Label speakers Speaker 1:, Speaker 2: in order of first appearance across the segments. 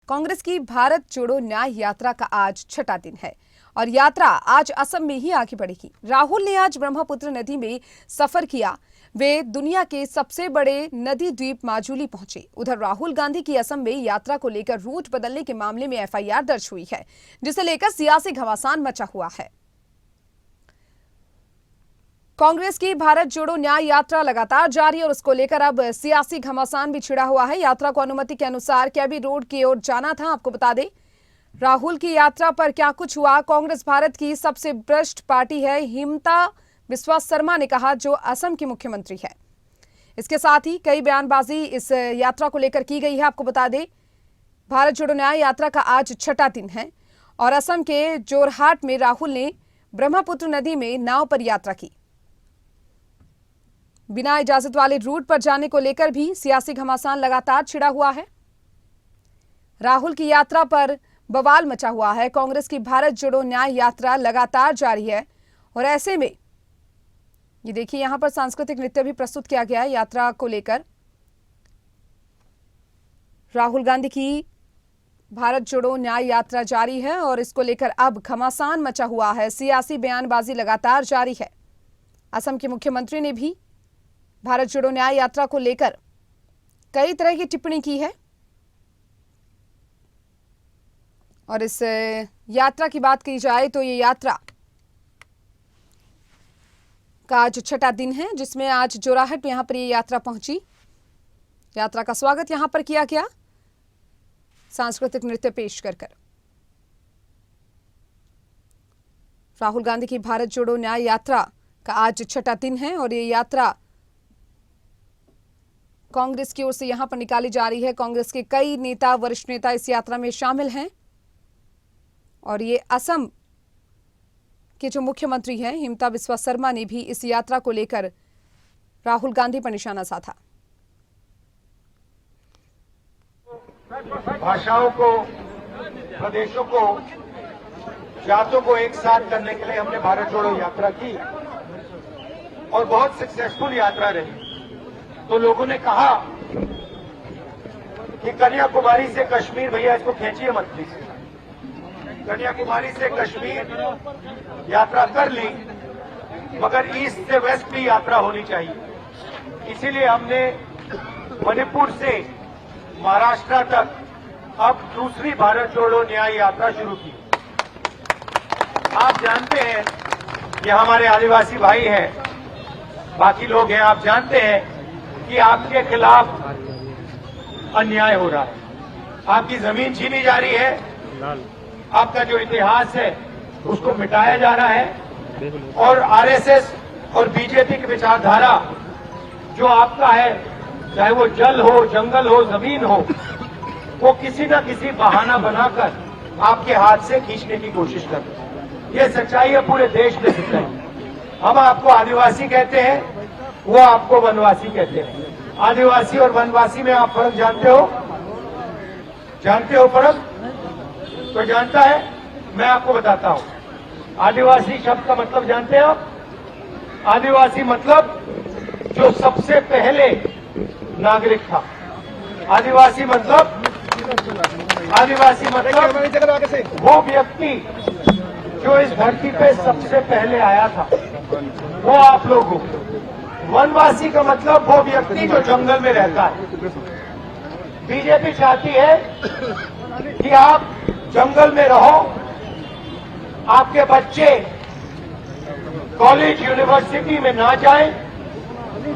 Speaker 1: कांग्रेस की भारत जोड़ो न्याय यात्रा का आज छठा दिन है और यात्रा आज असम में ही आगे बढ़ेगी। राहुल ने आज ब्रह्मपुत्र नदी में सफर किया। वे दुनिया के सबसे बड़े नदी द्वीप माजुली पहुंचे। उधर राहुल गांधी की असम में यात्रा को लेकर रूट बदलने के मामले में एफआईआर दर्ज हुई है, जिसे लेकर सियासी घमासान मचा हुआ है। कांग्रेस की भारत जोड़ो न्याय यात्रा लगातार जारी है और उसको लेकर अब सियासी घमासान भी छिड़ा हुआ है। यात्रा को अनुमति के अनुसार केबी रोड की ओर जाना था। आपको बता दें, राहुल की यात्रा पर क्या कुछ हुआ। कांग्रेस भारत की सबसे भ्रष्ट पार्टी है, हिमंता बिस्वा शर्मा ने कहा, जो असम की मुख्यमंत्री है। इसके साथ ही कई बयानबाजी इस यात्रा को लेकर की गई है। आपको बता दें, भारत जोड़ो न्याय यात्रा का आज छठा दिन है और असम के जोरहाट में राहुल ने ब्रह्मपुत्र नदी में नाव पर यात्रा की। बिना इजाजत वाले रूट पर जाने को लेकर भी सियासी घमासान लगातार छिड़ा हुआ है। राहुल की यात्रा पर बवाल मचा हुआ है। कांग्रेस की भारत जोड़ो न्याय यात्रा लगातार जारी है और ऐसे में ये देखिए, यहां पर सांस्कृतिक नृत्य भी प्रस्तुत किया गया है यात्रा को लेकर। राहुल गांधी की भारत जोड़ो न्याय यात्रा जारी है और इसको लेकर अब घमासान मचा हुआ है। सियासी बयानबाजी लगातार जारी है। असम के मुख्यमंत्री ने भी भारत जोड़ो न्याय यात्रा को लेकर कई तरह की टिप्पणी की है और इस यात्रा की बात की जाए तो ये यात्रा का आज छठा दिन है, जिसमें आज जोराहट में यहां पर ये यात्रा पहुंची। यात्रा का स्वागत यहां पर किया गया सांस्कृतिक नृत्य पेश कर। राहुल गांधी की भारत जोड़ो न्याय यात्रा का आज छठा दिन है और ये यात्रा कांग्रेस की ओर से यहां पर निकाली जा रही है। कांग्रेस के कई नेता, वरिष्ठ नेता इस यात्रा में शामिल हैं और ये असम के जो मुख्यमंत्री हैं हिमंता बिस्वा शर्मा ने भी इस यात्रा को लेकर राहुल गांधी पर निशाना साधा।
Speaker 2: भाषाओं को, प्रदेशों को, जातों को एक साथ करने के लिए हमने भारत जोड़ो यात्रा की और बहुत सक्सेसफुल यात्रा रही। तो लोगों ने कहा कि कन्याकुमारी से कश्मीर, भैया इसको खींचिए मत प्लीज, कन्याकुमारी से कश्मीर यात्रा कर ली, मगर ईस्ट से वेस्ट भी यात्रा होनी चाहिए। इसीलिए हमने मणिपुर से महाराष्ट्र तक अब दूसरी भारत जोड़ो न्याय यात्रा शुरू की। आप जानते हैं कि हमारे आदिवासी भाई हैं, बाकी लोग हैं, आप जानते हैं कि आपके खिलाफ अन्याय हो रहा है, आपकी जमीन छीनी जा रही है, आपका जो इतिहास है उसको मिटाया जा रहा है और आरएसएस और बीजेपी की विचारधारा जो आपका है, चाहे वो जल हो, जंगल हो, जमीन हो, वो किसी न किसी बहाना बनाकर आपके हाथ से खींचने की कोशिश कर रहे हैं। ये सच्चाई है, पूरे देश में सच्चाई। हम आपको आदिवासी कहते हैं, वो आपको वनवासी कहते हैं। आदिवासी और वनवासी में आप फर्क जानते हो? जानते हो फर्क? तो जानता है, मैं आपको बताता हूं। आदिवासी शब्द का मतलब जानते हो? आदिवासी मतलब जो सबसे पहले नागरिक था। आदिवासी मतलब वो व्यक्ति जो इस धरती पे सबसे पहले आया था, वो आप लोग हो। वनवासी का मतलब वो व्यक्ति जो जंगल में रहता है। बीजेपी चाहती है कि आप जंगल में रहो, आपके बच्चे कॉलेज, यूनिवर्सिटी में ना जाएं,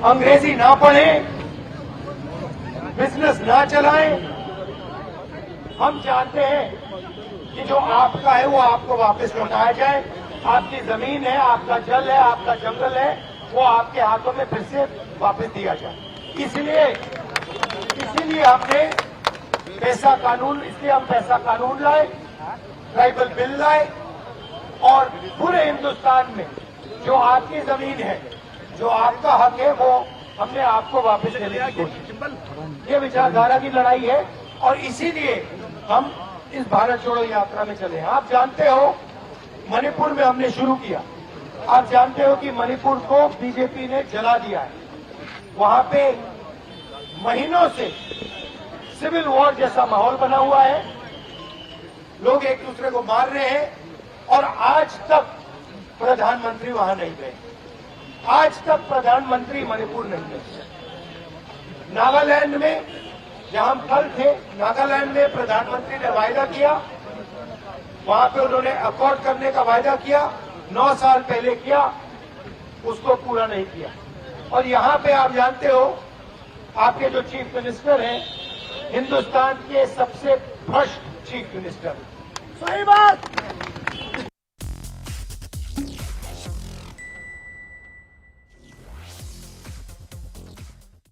Speaker 2: अंग्रेजी ना पढ़ें, बिजनेस ना चलाएं। हम चाहते हैं कि जो आपका है वो आपको वापस लौटाया जाए। आपकी जमीन है, आपका जल है, आपका जंगल है, वो आपके हाथों में फिर से वापस दिया जाए। इसलिए हमने पैसा कानून, इसलिए हम पैसा कानून लाए, ट्राइबल बिल लाए और पूरे हिंदुस्तान में जो आपकी जमीन है, जो आपका हक है, वो हमने आपको वापस देने की कोशिश। ये विचारधारा की लड़ाई है और इसीलिए हम इस भारत जोड़ो यात्रा में चले हैं। आप जानते हो, मणिपुर में हमने शुरू किया। आप जानते हो कि मणिपुर को बीजेपी ने जला दिया है। वहां पे महीनों से सिविल वॉर जैसा माहौल बना हुआ है। लोग एक दूसरे को मार रहे हैं और आज तक प्रधानमंत्री वहां नहीं गए। आज तक प्रधानमंत्री मणिपुर नहीं गए। नागालैंड में जहां हम कल थे, नागालैंड में प्रधानमंत्री ने वायदा किया, वहां पे उन्होंने अकॉर्ड करने का वायदा किया, 9 साल पहले किया, उसको पूरा नहीं किया। और यहां पे आप जानते हो, आपके जो चीफ मिनिस्टर हैं, हिंदुस्तान के सबसे भ्रष्ट चीफ मिनिस्टर।
Speaker 3: सही बात।